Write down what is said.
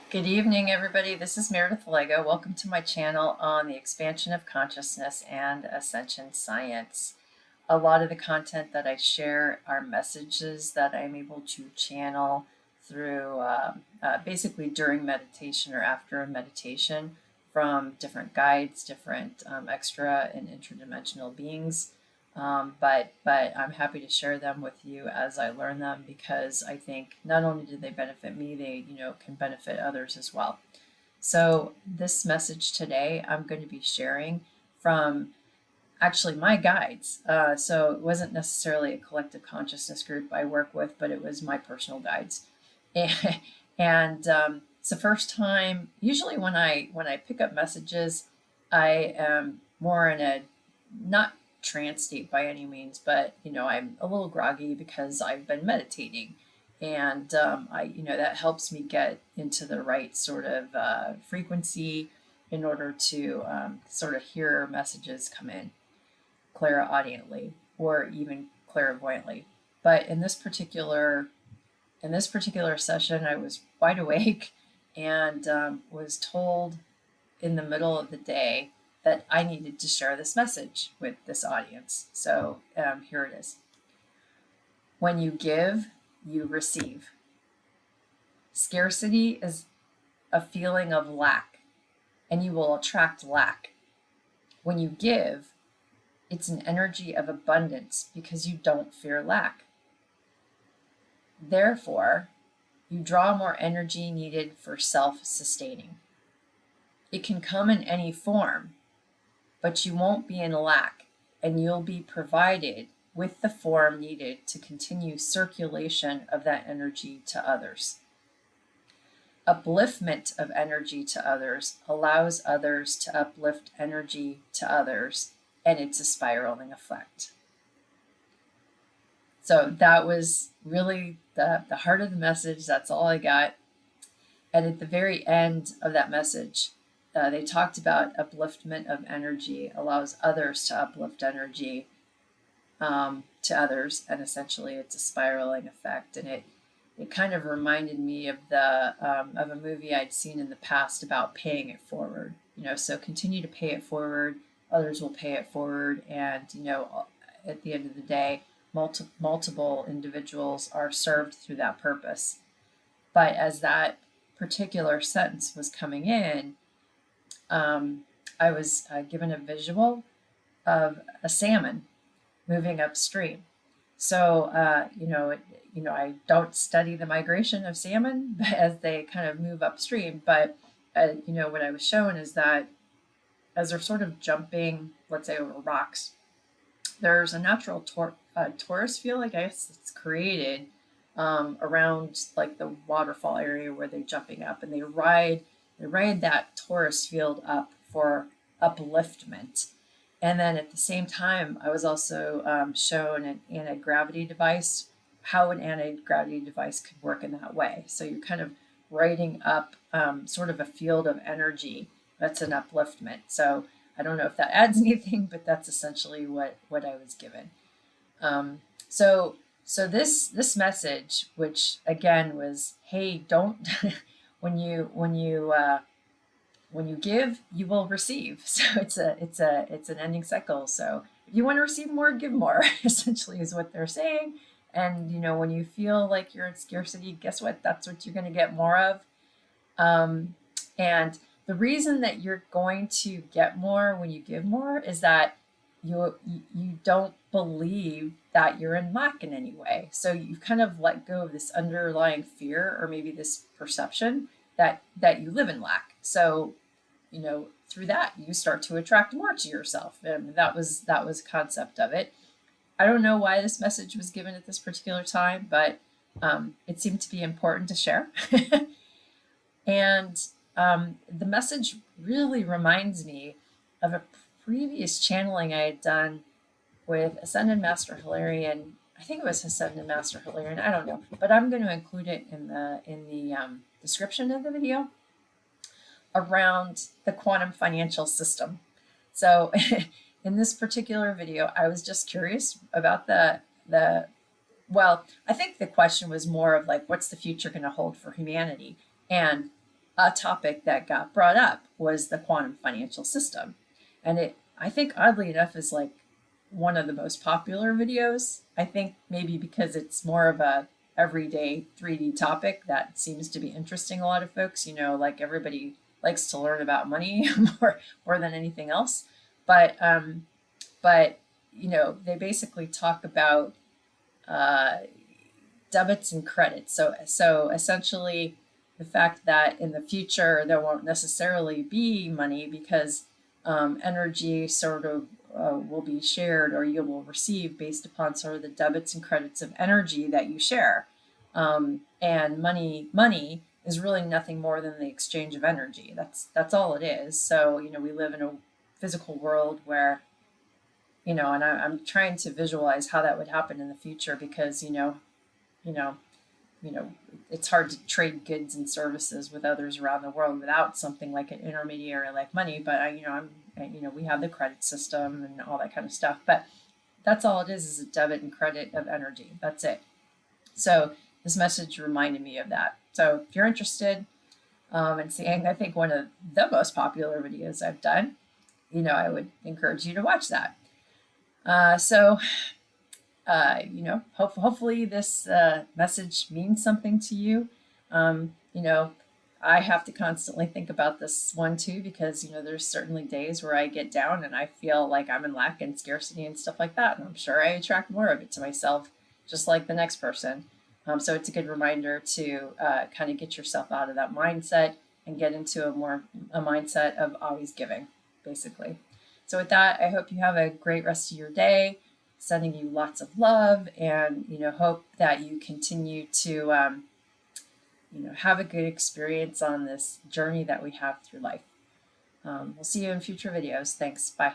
Good evening, everybody. This is Meredith Lego. Welcome to my channel on the expansion of consciousness and ascension science. A lot of the content that I share are messages that I'm able to channel through basically during meditation or after a meditation from different guides, different extra and interdimensional beings. But I'm happy to share them with you as I learn them because I think not only do they benefit me, they can benefit others as well. So this message today, I'm going to be sharing from actually my guides. So it wasn't necessarily a collective consciousness group I work with, but it was my personal guides. And it's the first time. Usually, when I pick up messages, I am more in a not trance state by any means, but I'm a little groggy because I've been meditating, and that helps me get into the right sort of frequency in order to sort of hear messages come in clairaudiently or even clairvoyantly. But in this particular session, I was wide awake and was told in the middle of the day that I needed to share this message with this audience. So here it is. When you give, you receive. Scarcity is a feeling of lack, and you will attract lack. When you give, it's an energy of abundance because you don't fear lack. Therefore, you draw more energy needed for self-sustaining. It can come in any form, but you won't be in lack, and you'll be provided with the form needed to continue circulation of that energy to others. Upliftment of energy to others allows others to uplift energy to others, and it's a spiraling effect. So that was really the heart of the message. That's all I got. And at the very end of that message, they talked about upliftment of energy allows others to uplift energy to others, and essentially it's a spiraling effect. And it kind of reminded me of of a movie I'd seen in the past about paying it forward. So continue to pay it forward. Others will pay it forward, and at the end of the day, multiple individuals are served through that purpose. But as that particular sentence was coming in, I was given a visual of a salmon moving upstream. So, I don't study the migration of salmon as they kind of move upstream, but what I was shown is that as they're sort of jumping, let's say over rocks, there's a natural torus field, I guess, it's created around like the waterfall area where they're jumping up, and they ride that torus field up for upliftment. And then at the same time, I was also shown an anti-gravity device, how an anti-gravity device could work in that way. So you're kind of riding up sort of a field of energy that's an upliftment. So I don't know if that adds anything, but that's essentially what I was given. So this message, which again was, hey, don't when you give, you will receive. So it's an ending cycle. So if you want to receive more, give more. Essentially, is what they're saying. And when you feel like you're in scarcity, guess what? That's what you're going to get more of. And the reason that you're going to get more when you give more is that you don't believe that you're in lack in any way. So you've kind of let go of this underlying fear, or maybe this perception that you live in lack. So through that you start to attract more to yourself. And that was the concept of it. I don't know why this message was given at this particular time, but it seemed to be important to share. And the message really reminds me of a previous channeling I had done with Ascended Master Hilarion. I think it was Ascended Master Hilarion. I don't know, but I'm going to include it in the description of the video, around the quantum financial system. So in this particular video, I was just curious about well, I think the question was more of like, what's the future going to hold for humanity? And a topic that got brought up was the quantum financial system. And it, I think, oddly enough, is like one of the most popular videos. I think maybe because it's more of a everyday 3D topic that seems to be interesting a lot of folks. Like everybody likes to learn about money more than anything else. But they basically talk about uh, debits and credits. So essentially, the fact that in the future there won't necessarily be money because energy sort of will be shared, or you will receive based upon sort of the debits and credits of energy that you share. And money is really nothing more than the exchange of energy. That's all it is. So we live in a physical world where and I'm trying to visualize how that would happen in the future, because you know, you know, it's hard to trade goods and services with others around the world without something like an intermediary like money. But we have the credit system and all that kind of stuff. But that's all it is a debit and credit of energy. That's it. So this message reminded me of that. So if you're interested in seeing, I think one of the most popular videos I've done, I would encourage you to watch that. So hopefully this message means something to you. I have to constantly think about this one too, because there's certainly days where I get down and I feel like I'm in lack and scarcity and stuff like that, and I'm sure I attract more of it to myself, just like the next person. So it's a good reminder to kind of get yourself out of that mindset and get into a mindset of always giving, basically. So with that, I hope you have a great rest of your day. Sending you lots of love, and hope that you continue to have a good experience on this journey that we have through life. We'll see you in future videos. Thanks. Bye.